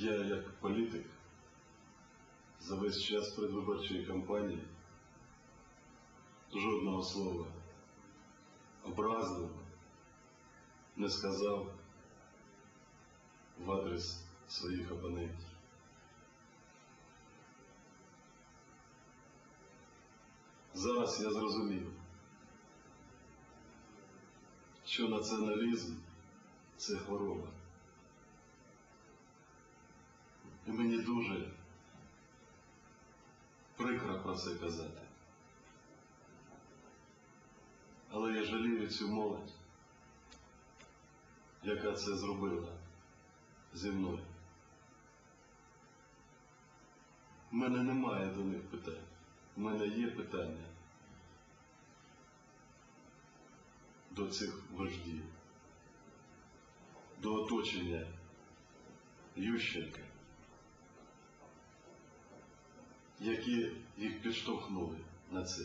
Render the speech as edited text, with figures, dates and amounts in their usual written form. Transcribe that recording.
Я, як політик, за весь час предвиборчої кампанії жодного слова образливого не сказав в адрес своїх опонентів. Зараз я зрозумів, що націоналізм – це хвороба. І мені дуже прикро про це казати. Але я жалію цю молодь, яка це зробила зі мною. У мене немає до них питань. У мене є питання до цих вождів, до оточення Ющенка, які їх підштовхнули на це.